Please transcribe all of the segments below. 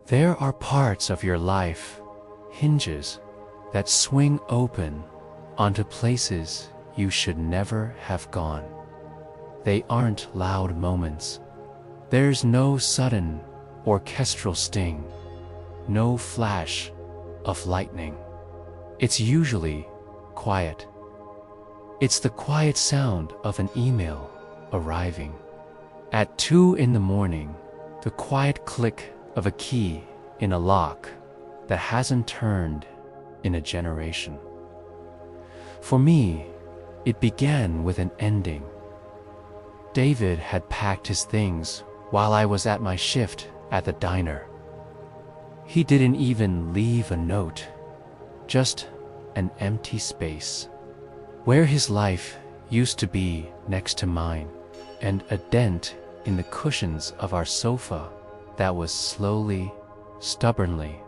There are parts of your life, hinges, that swing open onto places you should never have gone. They aren't loud moments. There's no sudden orchestral sting, no flash of lightning. It's usually quiet. It's the quiet sound of an email arriving. At 2 in the morning, the quiet click of a key in a lock that hasn't turned in a generation. For me, it began with an ending. David had packed his things while I was at my shift at the diner. He didn't even leave a note, just an empty space, where his life used to be next to mine, and a dent in the cushions of our sofa that was slowly, stubbornly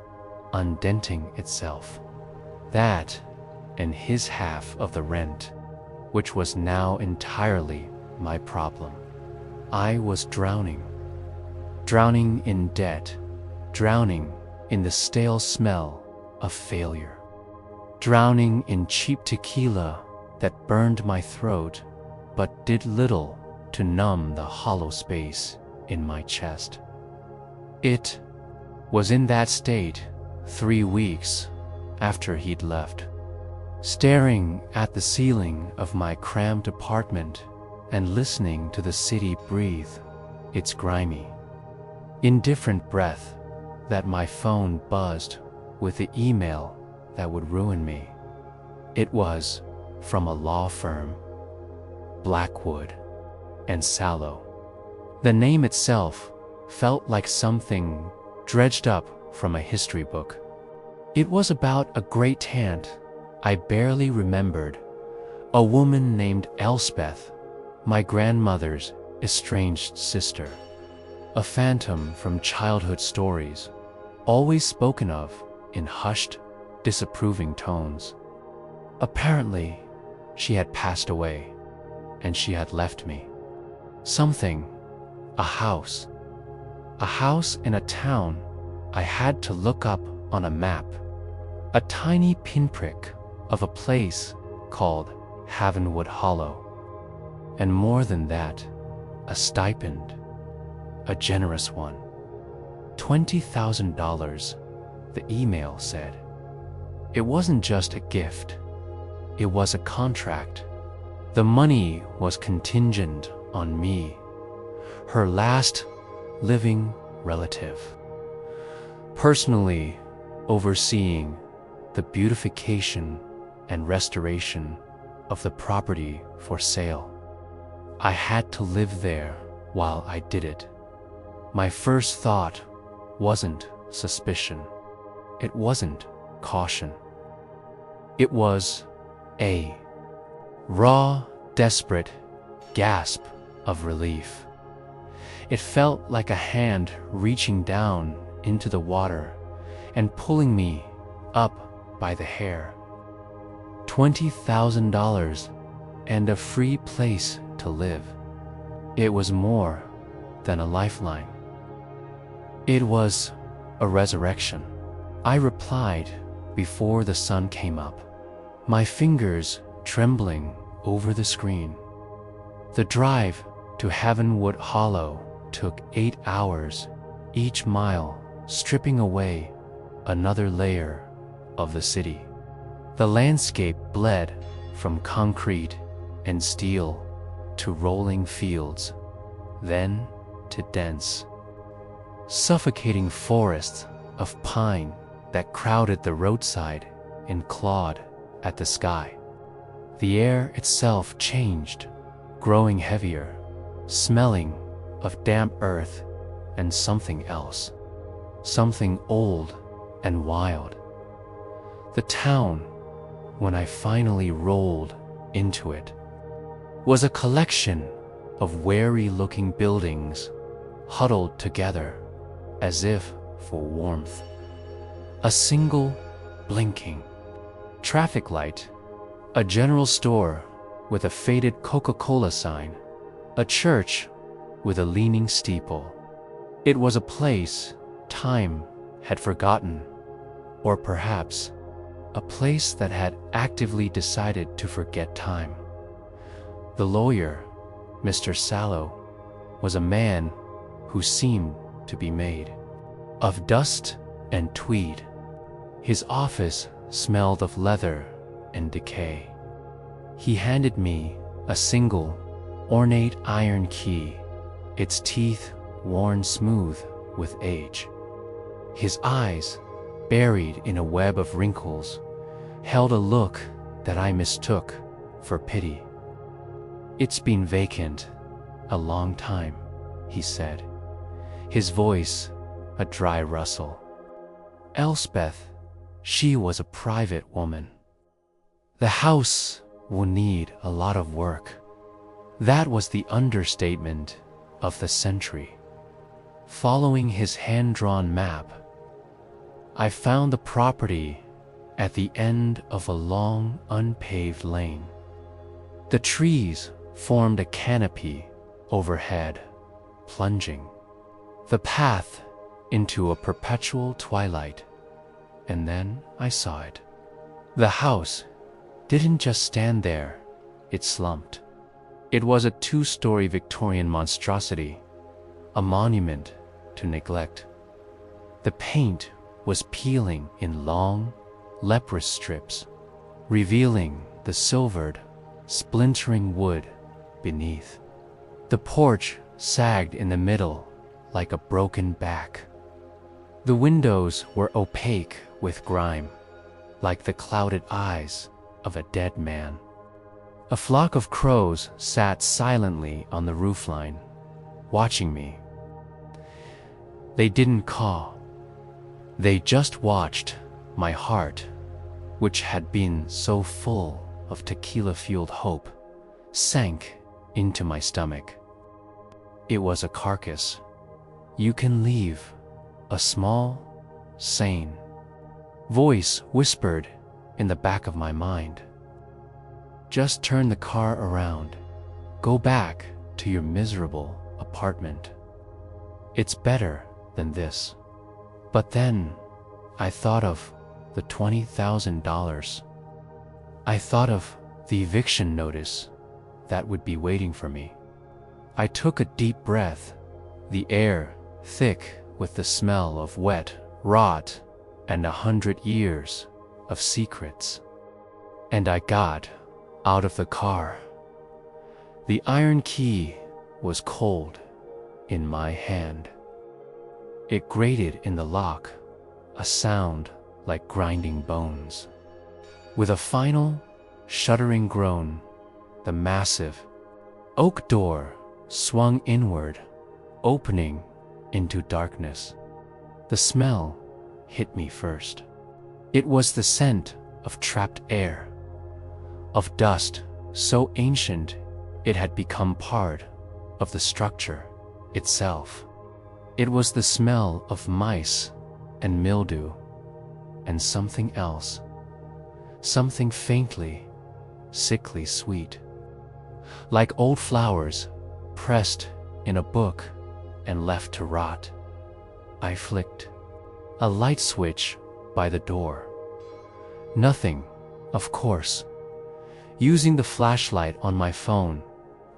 undenting itself. That and his half of the rent, which was now entirely my problem. I was drowning in debt, drowning in the stale smell of failure, drowning in cheap tequila that burned my throat but did little to numb the hollow space in my chest. It was in that state 3 weeks after he'd left, staring at the ceiling of my cramped apartment and listening to the city breathe its grimy, indifferent breath, that my phone buzzed with the email that would ruin me. It was from a law firm, Blackwood and Sallow. The name itself felt like something dredged up from a history book. It was about a great aunt I barely remembered, a woman named Elspeth, my grandmother's estranged sister, a phantom from childhood stories, always spoken of in hushed, disapproving tones. Apparently, she had passed away, and she had left me something, a house in a town I had to look up on a map, a tiny pinprick of a place called Havenwood Hollow. And more than that, a stipend, a generous one. $20,000, the email said. It wasn't just a gift, it was a contract. The money was contingent on me, her last living relative, personally overseeing the beautification and restoration of the property for sale. I had to live there while I did it. My first thought wasn't suspicion. It wasn't caution. It was a raw, desperate gasp of relief. It felt like a hand reaching down into the water and pulling me up by the hair. $20,000 and a free place to live. It was more than a lifeline. It was a resurrection. I replied before the sun came up, my fingers trembling over the screen. The drive to Havenwood Hollow took 8 hours, each mile stripping away another layer of the city. The landscape bled from concrete and steel to rolling fields, then to dense, suffocating forests of pine that crowded the roadside and clawed at the sky. The air itself changed, growing heavier, smelling of damp earth and something else, something old and wild. The town, when I finally rolled into it, was a collection of wary-looking buildings huddled together as if for warmth. A single blinking traffic light, a general store with a faded Coca-Cola sign, a church with a leaning steeple. It was a place time had forgotten, or perhaps a place that had actively decided to forget time. The lawyer, Mr. Sallow, was a man who seemed to be made of dust and tweed. His office smelled of leather and decay. He handed me a single, ornate iron key, its teeth worn smooth with age. His eyes, buried in a web of wrinkles, held a look that I mistook for pity. "It's been vacant a long time," he said, his voice a dry rustle. "Elspeth, she was a private woman. The house will need a lot of work." That was the understatement of the century. Following his hand-drawn map, I found the property at the end of a long, unpaved lane. The trees formed a canopy overhead, plunging the path into a perpetual twilight. And then I saw it. The house didn't just stand there, it slumped. It was a 2-story Victorian monstrosity, a monument to neglect. The paint was peeling in long, leprous strips, revealing the silvered, splintering wood beneath. The porch sagged in the middle like a broken back. The windows were opaque with grime, like the clouded eyes of a dead man. A flock of crows sat silently on the roofline, watching me. They didn't caw. They just watched my heart, which had been so full of tequila-fueled hope, sank into my stomach. It was a carcass. You can leave, a small, sane voice whispered in the back of my mind. Just turn the car around. Go back to your miserable apartment. It's better than this. But then I thought of the $20,000. I thought of the eviction notice that would be waiting for me. I took a deep breath, the air thick with the smell of wet rot and 100 years of secrets. And I got out of the car. The iron key was cold in my hand. It grated in the lock, a sound like grinding bones. With a final, shuddering groan, the massive oak door swung inward, opening into darkness. The smell hit me first. It was the scent of trapped air, of dust so ancient it had become part of the structure itself. It was the smell of mice and mildew and something else, something faintly, sickly sweet, like old flowers pressed in a book and left to rot. I flicked a light switch by the door. Nothing, of course. Using the flashlight on my phone,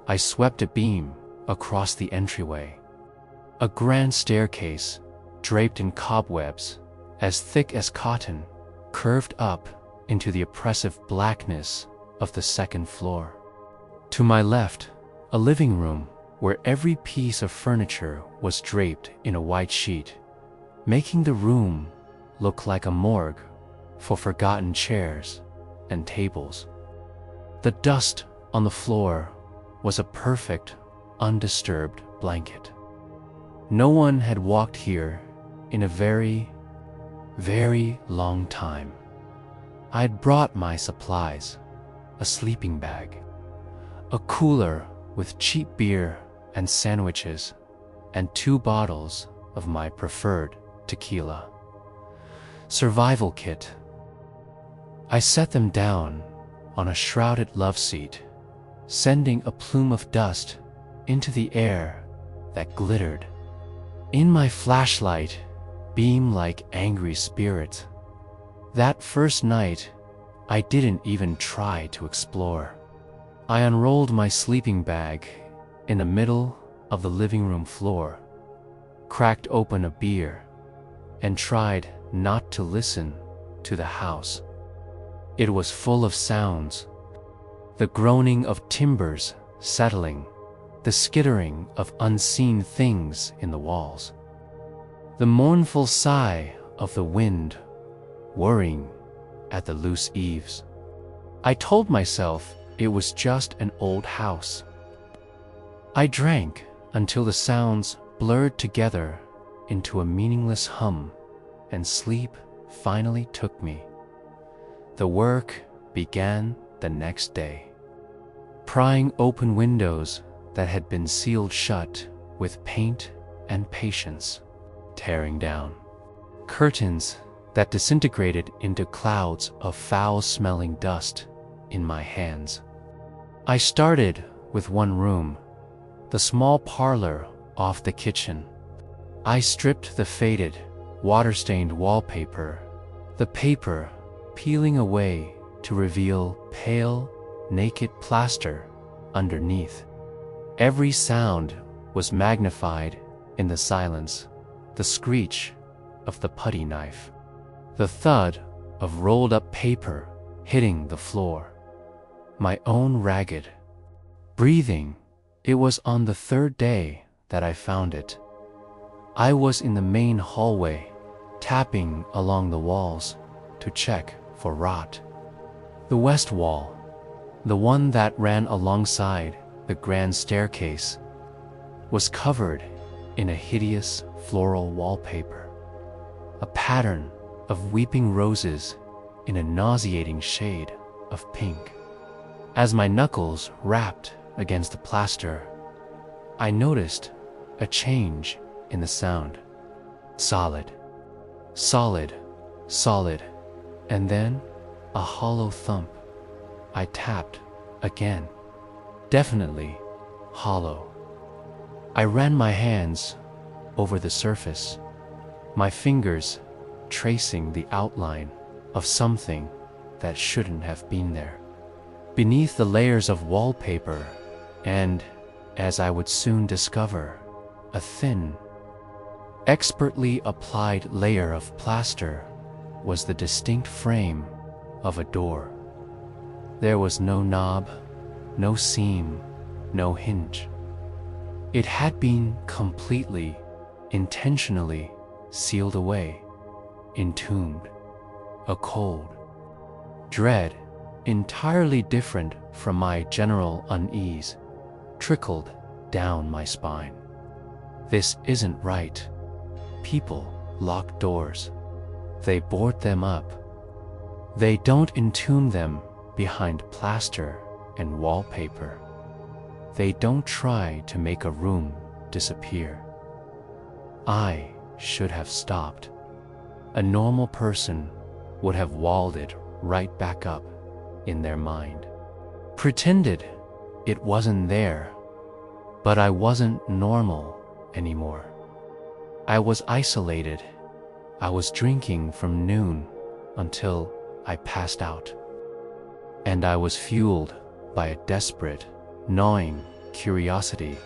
I swept a beam across the entryway. A grand staircase, draped in cobwebs, as thick as cotton, curved up into the oppressive blackness of the second floor. To my left, a living room where every piece of furniture was draped in a white sheet, making the room look like a morgue for forgotten chairs and tables. The dust on the floor was a perfect, undisturbed blanket. No one had walked here in a very, very long time. I had brought my supplies, a sleeping bag, a cooler with cheap beer and sandwiches, and 2 bottles of my preferred tequila. Survival kit. I set them down on a shrouded love seat, sending a plume of dust into the air that glittered. In my flashlight, beam like angry spirit. That first night, I didn't even try to explore. I unrolled my sleeping bag in the middle of the living room floor, cracked open a beer, and tried not to listen to the house. It was full of sounds: the groaning of timbers settling, the skittering of unseen things in the walls, the mournful sigh of the wind whirring at the loose eaves. I told myself it was just an old house. I drank until the sounds blurred together into a meaningless hum, and sleep finally took me. The work began the next day. Prying open windows that had been sealed shut with paint and patience, tearing down curtains that disintegrated into clouds of foul-smelling dust in my hands. I started with one room, the small parlor off the kitchen. I stripped the faded, water-stained wallpaper, the paper peeling away to reveal pale, naked plaster underneath. Every sound was magnified in the silence: the screech of the putty knife, the thud of rolled-up paper hitting the floor, my own ragged breathing. It was on the third day that I found it. I was in the main hallway, tapping along the walls to check for rot. The west wall, the one that ran alongside the grand staircase, was covered in a hideous floral wallpaper, a pattern of weeping roses in a nauseating shade of pink. As my knuckles rapped against the plaster, I noticed a change in the sound. Solid, solid, solid, and then a hollow thump. I tapped again. Definitely hollow. I ran my hands over the surface, my fingers tracing the outline of something that shouldn't have been there. Beneath the layers of wallpaper, and, as I would soon discover, a thin, expertly applied layer of plaster, was the distinct frame of a door. There was no knob, no seam, no hinge. It had been completely, intentionally sealed away, entombed. A cold dread, entirely different from my general unease, trickled down my spine. This isn't right. People lock doors. They board them up. They don't entomb them behind plaster and wallpaper. They don't try to make a room disappear. I should have stopped. A normal person would have walled it right back up in their mind. Pretended it wasn't there, but I wasn't normal anymore. I was isolated. I was drinking from noon until I passed out. And I was fueled by a desperate, gnawing curiosity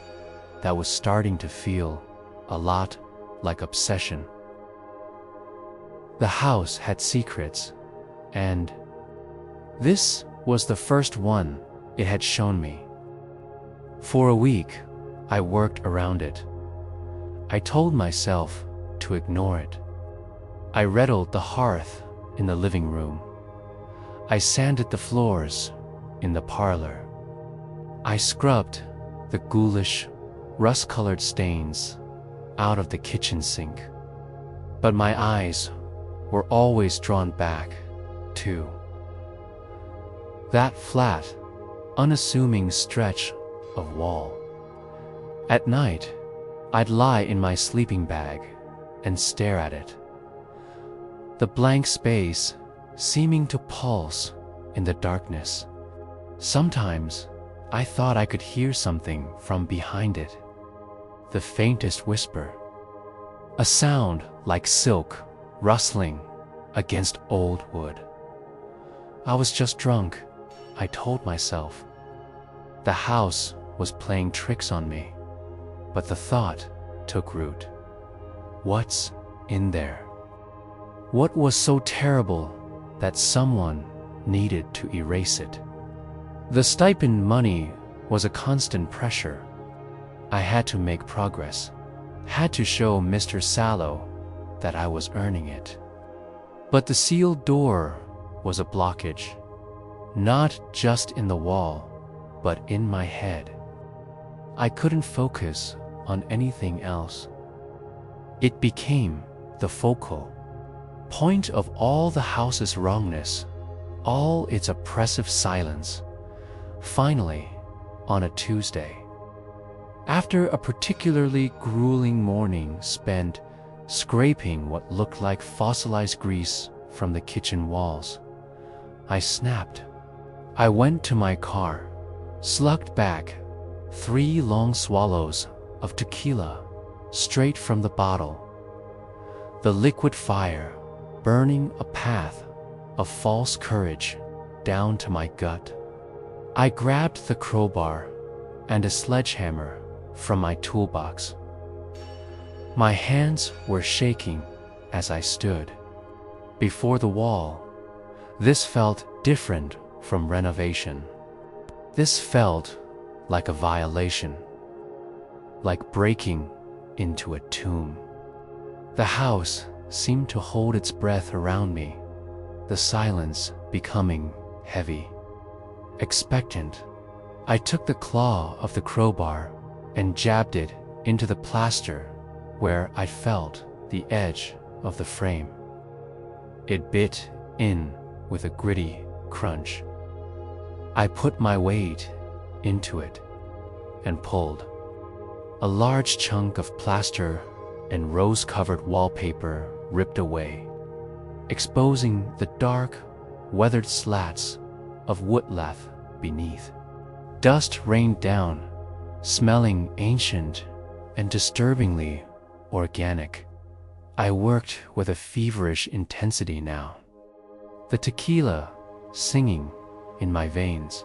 that was starting to feel a lot like obsession. The house had secrets, and this was the first one it had shown me. For a week, I worked around it. I told myself to ignore it. I redoled the hearth in the living room. I sanded the floors in the parlor. I scrubbed the ghoulish, rust-colored stains out of the kitchen sink. But my eyes were always drawn back to that flat, unassuming stretch of wall. At night, I'd lie in my sleeping bag and stare at it. The blank space seeming to pulse in the darkness. Sometimes I thought I could hear something from behind it. The faintest whisper. A sound like silk rustling against old wood. I was just drunk, I told myself. The house was playing tricks on me, but the thought took root. What's in there? What was so terrible that someone needed to erase it? The stipend money was a constant pressure. I had to make progress, had to show Mr. Sallow that I was earning it. But the sealed door was a blockage, not just in the wall, but in my head. I couldn't focus on anything else. It became the focal point of all the house's wrongness, all its oppressive silence. Finally, on a Tuesday, after a particularly grueling morning spent scraping what looked like fossilized grease from the kitchen walls, I snapped. I went to my car, slugged back 3 long swallows of tequila straight from the bottle, the liquid fire burning a path of false courage down to my gut. I grabbed the crowbar and a sledgehammer from my toolbox. My hands were shaking as I stood before the wall. This felt different from renovation. This felt like a violation, like breaking into a tomb. The house seemed to hold its breath around me, the silence becoming heavy. Expectant, I took the claw of the crowbar and jabbed it into the plaster where I felt the edge of the frame. It bit in with a gritty crunch. I put my weight into it and pulled. A large chunk of plaster and rose-covered wallpaper ripped away, exposing the dark, weathered slats of wood lath beneath. Dust rained down, smelling ancient and disturbingly organic. I worked with a feverish intensity now, the tequila singing in my veins.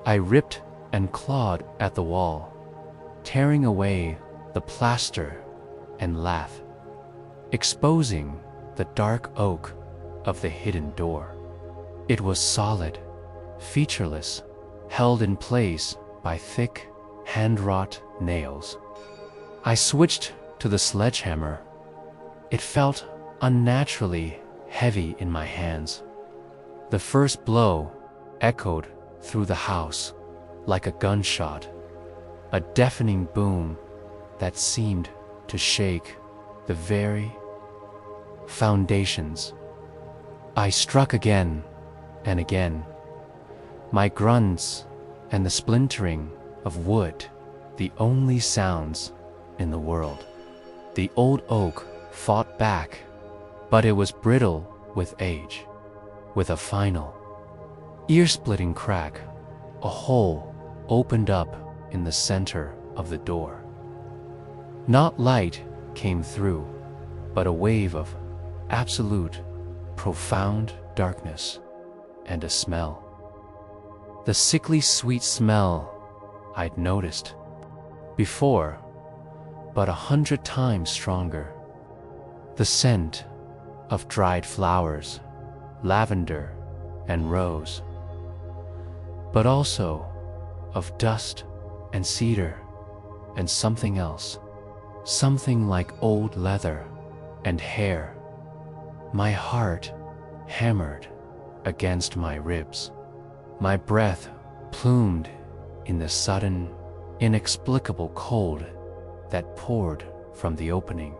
I ripped and clawed at the wall, tearing away the plaster and lath, exposing the dark oak of the hidden door. It was solid, featureless, held in place by thick, hand-wrought nails. I switched to the sledgehammer. It felt unnaturally heavy in my hands. The first blow echoed through the house like a gunshot, a deafening boom that seemed to shake the very foundations. I struck again and again, my grunts and the splintering of wood the only sounds in the world. The old oak fought back, but it was brittle with age. With a final, ear-splitting crack, a hole opened up in the center of the door. Not light came through, but a wave of absolute, profound darkness and a smell. The sickly sweet smell I'd noticed before, but 100 times stronger. The scent of dried flowers, lavender and rose, but also of dust and cedar and something else, something like old leather and hair. My heart hammered against my ribs. My breath plumed in the sudden, inexplicable cold that poured from the opening.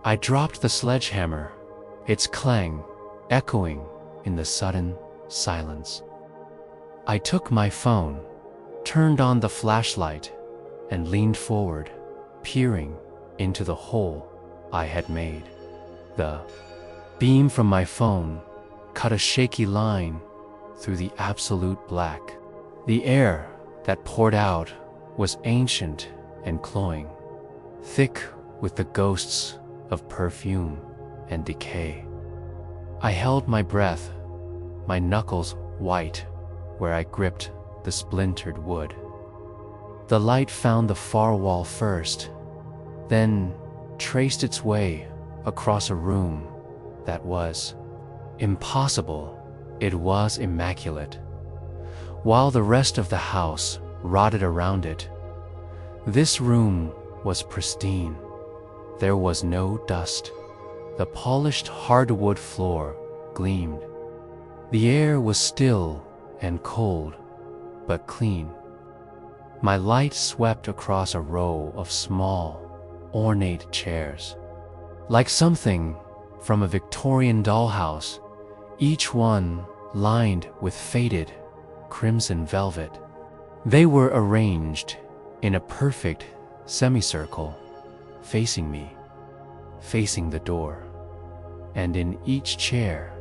I dropped the sledgehammer, its clang echoing in the sudden silence. I took my phone, turned on the flashlight, and leaned forward, peering into the hole I had made. The beam from my phone cut a shaky line through the absolute black. The air that poured out was ancient and cloying, thick with the ghosts of perfume and decay. I held my breath, my knuckles white where I gripped the splintered wood. The light found the far wall first, then traced its way across a room that was impossible. It was immaculate. While the rest of the house rotted around it, this room was pristine. There was no dust. The polished hardwood floor gleamed. The air was still and cold, but clean. My light swept across a row of small, ornate chairs. Like something from a Victorian dollhouse, each one lined with faded crimson velvet. They were arranged in a perfect semicircle, facing me, facing the door. And in each chair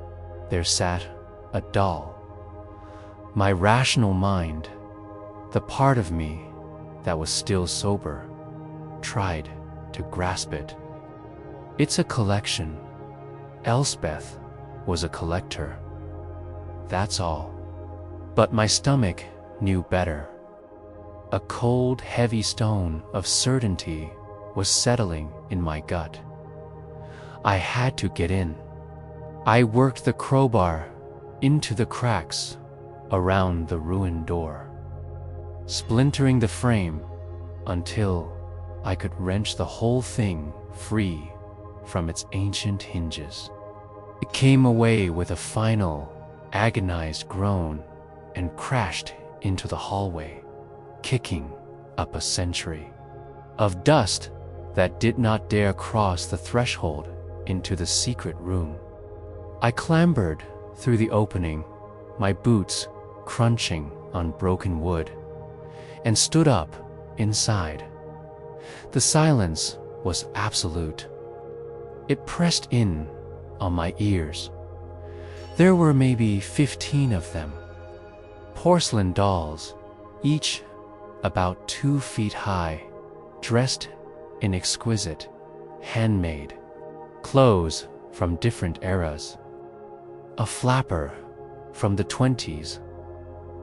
there sat a doll. My rational mind, the part of me that was still sober, tried to grasp it. It's a collection. Elspeth was a collector. That's all. But my stomach knew better. A cold, heavy stone of certainty was settling in my gut. I had to get in. I worked the crowbar into the cracks around the ruined door, splintering the frame until I could wrench the whole thing free from its ancient hinges. It came away with a final, agonized groan and crashed into the hallway, kicking up a century of dust that did not dare cross the threshold into the secret room. I clambered through the opening, my boots crunching on broken wood, and stood up inside. The silence was absolute. It pressed in on my ears. There were maybe 15 of them. Porcelain dolls, each about 2 feet high, dressed in exquisite, handmade clothes from different eras. A flapper from the 20s,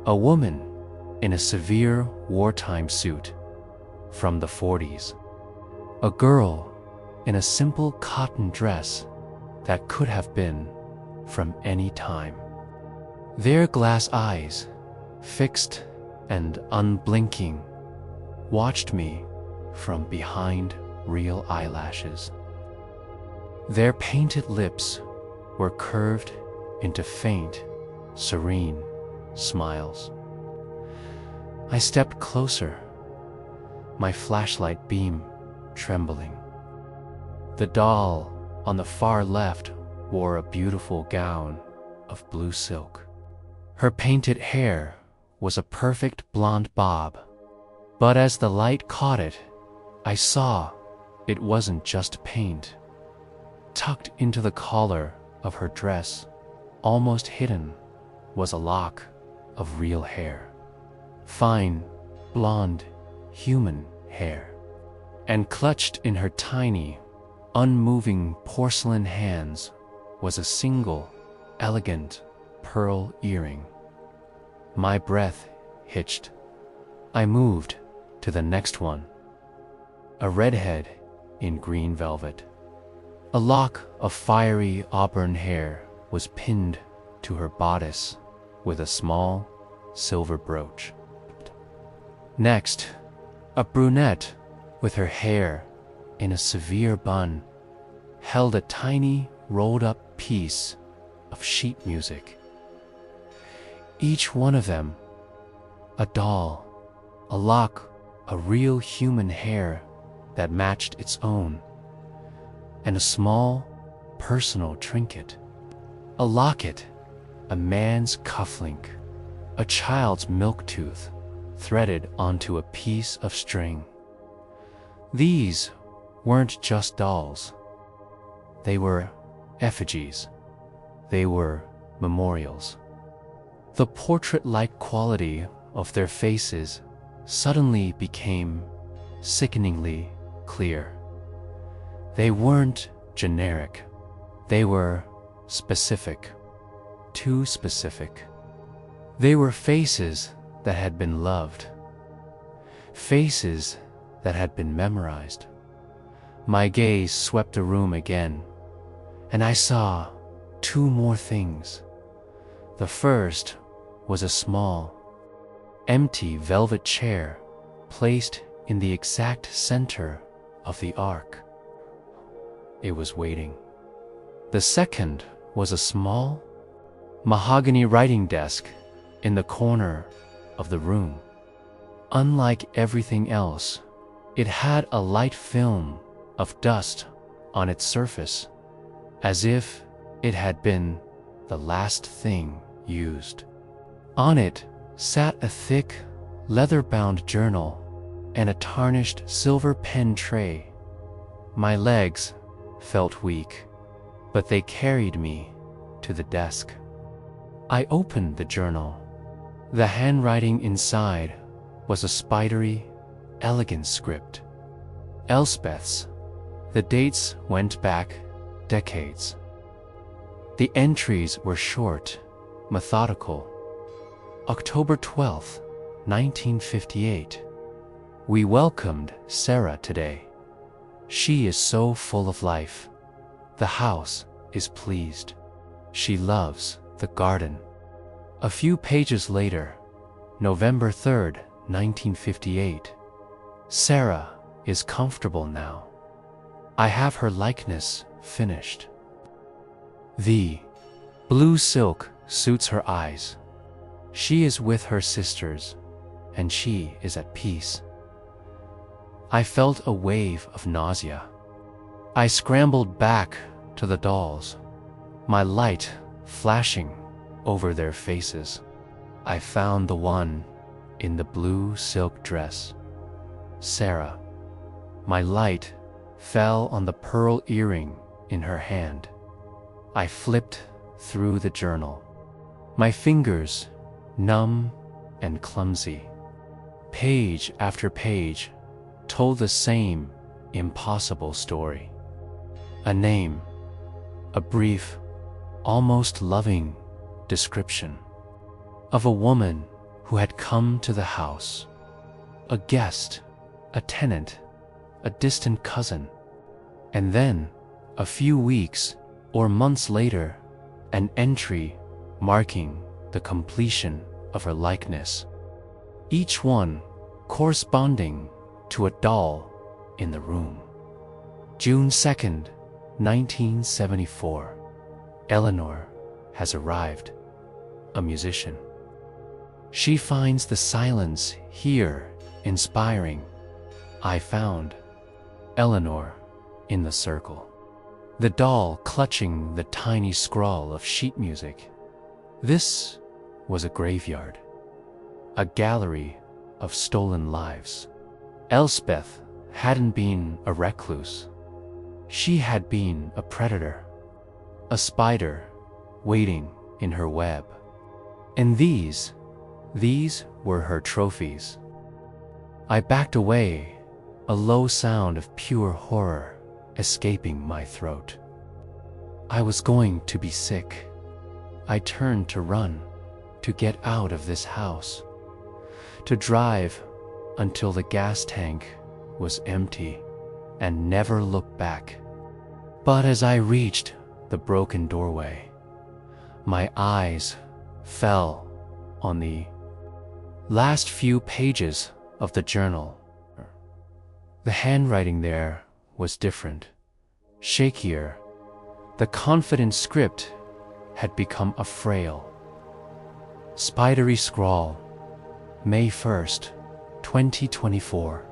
a woman in a severe wartime suit from the 40s, a girl in a simple cotton dress that could have been from any time. Their glass eyes, fixed and unblinking, watched me from behind real eyelashes. Their painted lips were curved into faint, serene smiles. I stepped closer, my flashlight beam trembling. The doll on the far left wore a beautiful gown of blue silk. Her painted hair was a perfect blonde bob, but as the light caught it, I saw it wasn't just paint. Tucked into the collar of her dress, almost hidden, was a lock of real hair. Fine, blonde, human hair. And clutched in her tiny, unmoving porcelain hands was a single, elegant pearl earring. My breath hitched. I moved to the next one. A redhead in green velvet. A lock of fiery auburn hair was pinned to her bodice with a small silver brooch. Next, a brunette with her hair in a severe bun held a tiny rolled-up piece of sheet music. Each one of them, a doll, a lock of real human hair that matched its own, and a small, personal trinket. A locket, a man's cufflink, a child's milk tooth threaded onto a piece of string. These weren't just dolls. They were effigies. They were memorials. The portrait-like quality of their faces suddenly became sickeningly clear. They weren't generic. They were specific. Too specific. They were faces that had been loved. Faces that had been memorized. My gaze swept the room again, and I saw two more things. The first was a small, empty velvet chair placed in the exact center of the ark. It was waiting. The second was a small, mahogany writing desk in the corner of the room. Unlike everything else, it had a light film of dust on its surface, as if it had been the last thing used. On it sat a thick, leather-bound journal and a tarnished silver pen tray. My legs felt weak, but they carried me to the desk. I opened the journal. The handwriting inside was a spidery, elegant script. Elspeth's. The dates went back decades. The entries were short, methodical. October 12th, 1958. We welcomed Sarah today. She is so full of life. The house is pleased. She loves the garden. A few pages later, November 3rd, 1958. Sarah is comfortable now. I have her likeness finished. The blue silk suits her eyes. She is with her sisters, and she is at peace. I felt a wave of nausea. I scrambled back to the dolls, my light flashing over their faces. I found the one in the blue silk dress. Sarah. My light fell on the pearl earring in her hand. I flipped through the journal, my fingers numb and clumsy. Page after page told the same impossible story. A name, a brief, almost loving description of a woman who had come to the house, a guest, a tenant, a distant cousin, and then, a few weeks or months later, an entry marking the completion of her likeness, each one corresponding to a doll in the room. June 2nd, 1974. Eleanor has arrived, a musician. She finds the silence here inspiring. I found Eleanor in the circle, the doll clutching the tiny scrawl of sheet music. This was a graveyard, a gallery of stolen lives. Elspeth hadn't been a recluse. She had been a predator, a spider waiting in her web. And these were her trophies. I backed away, a low sound of pure horror escaping my throat. I was going to be sick. I turned to run, to get out of this house, to drive until the gas tank was empty and never look back. But as I reached the broken doorway, my eyes fell on the last few pages of the journal. The handwriting there was different, shakier. The confident script had become a frail, spidery scrawl. May 1st, 2024.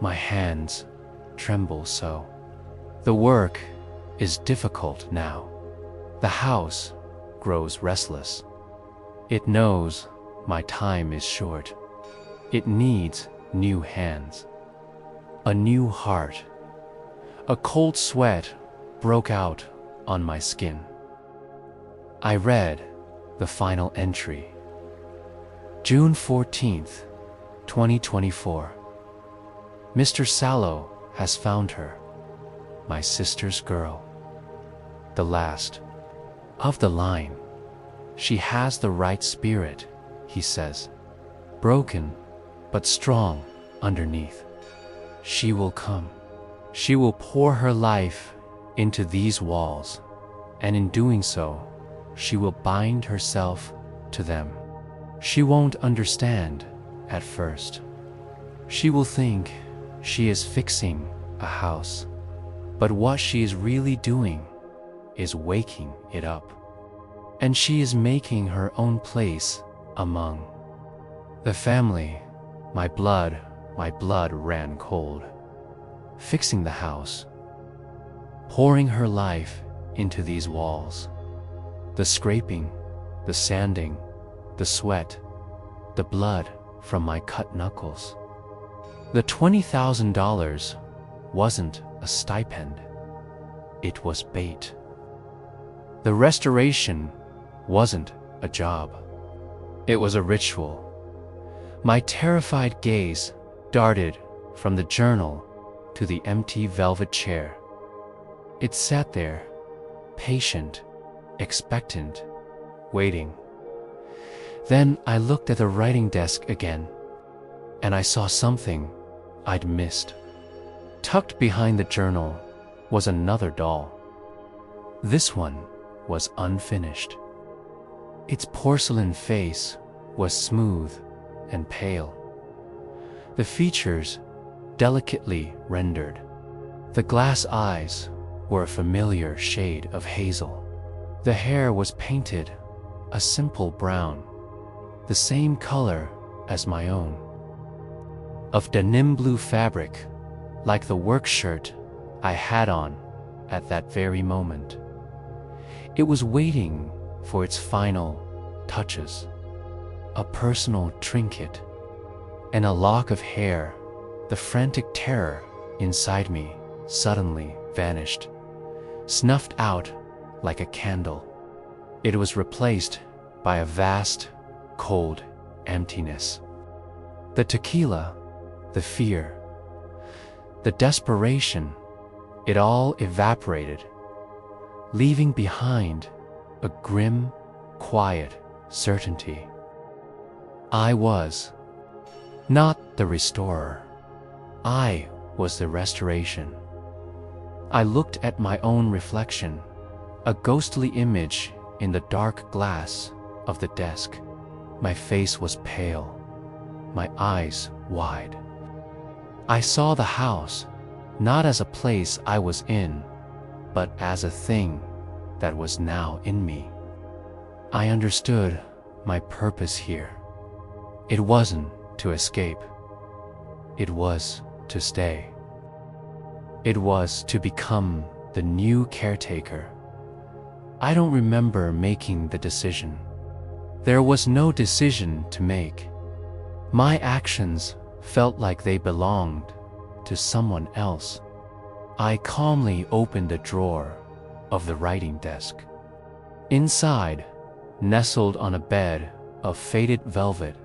My hands tremble so. The work is difficult now. The house grows restless. It knows my time is short. It needs new hands, a new heart. A cold sweat broke out on my skin. I read the final entry. June 14th, 2024. Mr. Sallow has found her. my sister's girl. The last of the line. She has the right spirit, he says. Broken, but strong underneath. She will come. She will pour her life into these walls, and in doing so, she will bind herself to them. She won't understand at first. She will think she is fixing a house, but what she is really doing is waking it up. And she is making her own place among the family. My blood ran cold. Fixing the house, pouring her life into these walls. The scraping, the sanding, the sweat, the blood from my cut knuckles. The $20,000 wasn't a stipend, it was bait. The restoration wasn't a job, it was a ritual. My terrified gaze darted from the journal to the empty velvet chair. It sat there, patient, expectant, waiting. Then I looked at the writing desk again, and I saw something I'd missed. Tucked behind the journal was another doll. This one was unfinished. Its porcelain face was smooth and pale. The features delicately rendered. The glass eyes were a familiar shade of hazel. The hair was painted a simple brown, the same color as my own. Of denim blue fabric, like the work shirt I had on at that very moment. It was waiting for its final touches. A personal trinket and a lock of hair. The frantic terror inside me suddenly vanished, snuffed out like a candle. It was replaced by a vast, cold emptiness. The tequila, the fear, the desperation, it all evaporated, leaving behind a grim, quiet certainty. I was not the restorer. I was the restoration. I looked at my own reflection, a ghostly image in the dark glass of the desk. My face was pale, my eyes wide. I saw the house not as a place I was in, but as a thing that was now in me. I understood my purpose here. It wasn't to escape. It was to stay. It was to become the new caretaker. I don't remember making the decision. There was no decision to make. My actions felt like they belonged to someone else. I calmly opened a drawer of the writing desk. Inside, nestled on a bed of faded velvet,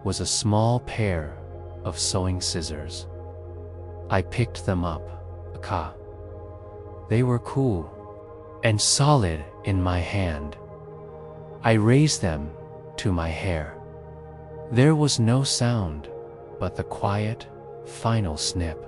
was a small pair of sewing scissors. I picked them up. They were cool and solid in my hand. I raised them to my hair. There was no sound but the quiet, final snip.